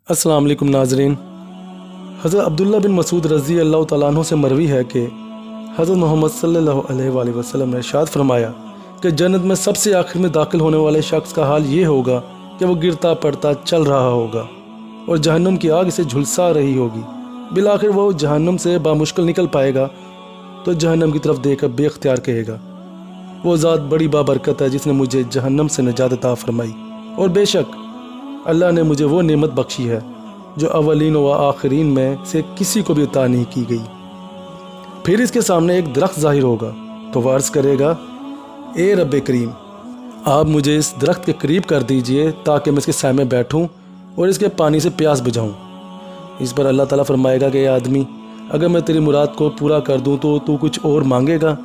अस्सलाम वालेकुम नाज़रीन। हज़रत अब्दुल्ला बिन मसूद रज़ी अल्लाह तआला अन्हु से मरवी है कि हज़रत मोहम्मद सल्लल्लाहु अलैहि वसल्लम ने इरशाद फरमाया कि जन्नत में सबसे आखिर में दाखिल होने वाले शख्स का हाल ये होगा कि वो गिरता पड़ता चल रहा होगा और जहन्नुम की आग इसे झुलसा रही होगी। बिलाखिर वो जहन्नुम से बामुश्किल निकल पाएगा तो जहन्नम की तरफ देखकर बेख्तियार कहेगा, वो ज़ात बड़ी बाबरकत है जिसने मुझे जहन्नम से निजात अता फरमाई, और बेशक अल्लाह ने मुझे वो नेमत बख्शी है जो अवलीन व आखिरीन में से किसी को भी अता नहीं की गई। फिर इसके सामने एक दरख्त ज़ाहिर होगा तो वह अर्ज़ करेगा, ए रब करीम, आप मुझे इस दरख्त के करीब कर दीजिए ताकि मैं इसके साए में बैठूं और इसके पानी से प्यास बुझाऊं। इस पर अल्लाह ताला फरमाएगा कि ए आदमी, अगर मैं तेरी मुराद को पूरा कर दूं तो तू कुछ और मांगेगा?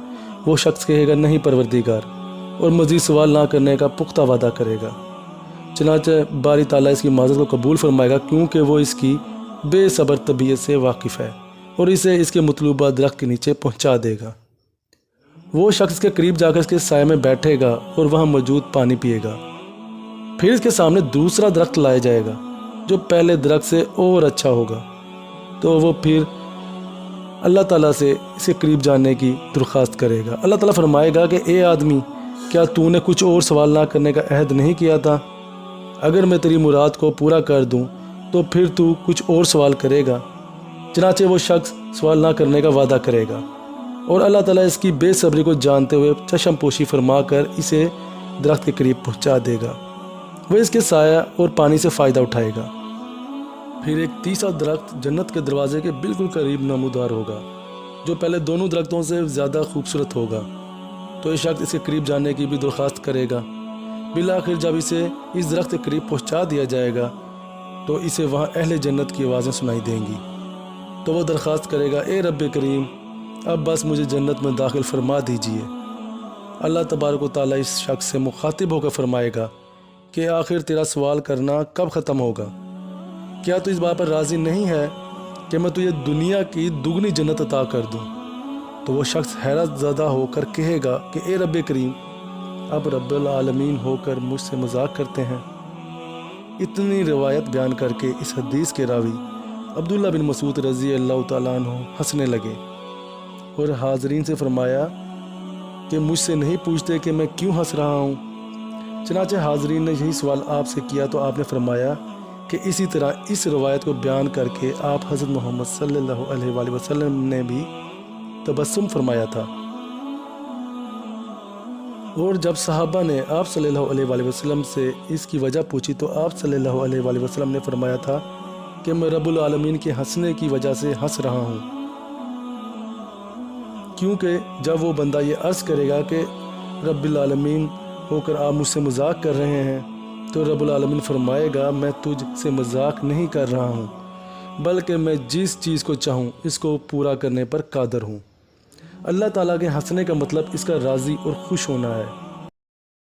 वो शख्स कहेगा, नहीं परवरदिगार, और मज़ीद सवाल ना करने का पुख्ता वादा करेगा। चनाचे बारी ताला इसकी माज़रत को कबूल फरमाएगा क्योंकि वो इसकी बेसब्र तबीयत से वाकिफ़ है और इसे इसके मतलूबा दरख्त के नीचे पहुंचा देगा। वो शख्स के करीब जाकर इसके साए में बैठेगा और वहाँ मौजूद पानी पिएगा। फिर इसके सामने दूसरा दरख्त लाया जाएगा जो पहले दरख्त से और अच्छा होगा, तो वो फिर अल्लाह ताला से इसके करीब जाने की दरख्वास्त करेगा। अल्लाह ताला फरमाएगा कि ए आदमी, क्या तूने कुछ और सवाल ना करने का अहद नहीं किया था? अगर मैं तेरी मुराद को पूरा कर दूं तो फिर तू कुछ और सवाल करेगा? चनाचे वो शख्स सवाल ना करने का वादा करेगा और अल्लाह ताला इसकी बेसब्री को जानते हुए चश्म पोशी फरमा कर इसे दरख्त के करीब पहुंचा देगा। वह इसके साया और पानी से फ़ायदा उठाएगा। फिर एक तीसरा दरख्त जन्नत के दरवाजे के बिल्कुल करीब नमूदार होगा जो पहले दोनों दरख्तों से ज़्यादा खूबसूरत होगा, तो ये शख्स इसके करीब जाने की भी दरख्वास्त करेगा। बिलाखिर जब इसे इस दरख्त के करीब पहुंचा दिया जाएगा तो इसे वहाँ अहले जन्नत की आवाज़ें सुनाई देंगी, तो वह दरख्वास्त करेगा, ए रब करीम, अब बस मुझे जन्नत में दाखिल फरमा दीजिए। अल्लाह तबारक व तआला इस शख्स से मुखातिब होकर फरमाएगा कि आखिर तेरा सवाल करना कब ख़त्म होगा? क्या तू इस बात पर राज़ी नहीं है कि मैं तुझे दुनिया की दुगनी जन्नत अता कर दूँ? तो वह शख्स हैरत ज़दा होकर कहेगा कि ए रब करीम, अब रब्बुल आलमीन होकर मुझसे मजाक करते हैं। इतनी रिवायत बयान करके इस हदीस के रावी अब्दुल्ला बिन मसूद रज़ी अल्लाह तआला अन्हु हंसने लगे और हाज़रीन से फरमाया कि मुझसे नहीं पूछते कि मैं क्यों हंस रहा हूँ। चनाचे हाज़रीन ने यही सवाल आपसे किया तो आपने फरमाया कि इसी तरह इस रिवायत को बयान करके आप हज़रत मोहम्मद सल्लल्लाहु अलैहि वसल्लम ने भी तबस्सुम फरमाया था। और जब सहाबा ने आप सल्लल्लाहु अलैहि वसल्लम से इसकी वजह पूछी तो आप सल्लल्लाहु अलैहि वसल्लम ने फरमाया था कि मैं रब्बुल आलमीन के हंसने की वजह से हंस रहा हूँ, क्योंकि जब वो बंदा ये अर्ज़ करेगा कि रब्बुल आलमीन होकर आप मुझसे मजाक कर रहे हैं, तो रब्बुल आलमीन फरमाएगा, मैं तुझसे मजाक नहीं कर रहा हूँ, बल्कि मैं जिस चीज़ को चाहूँ इसको पूरा करने पर कादर हूँ। अल्लाह ताला के हंसने का मतलब इसका राज़ी और खुश होना है।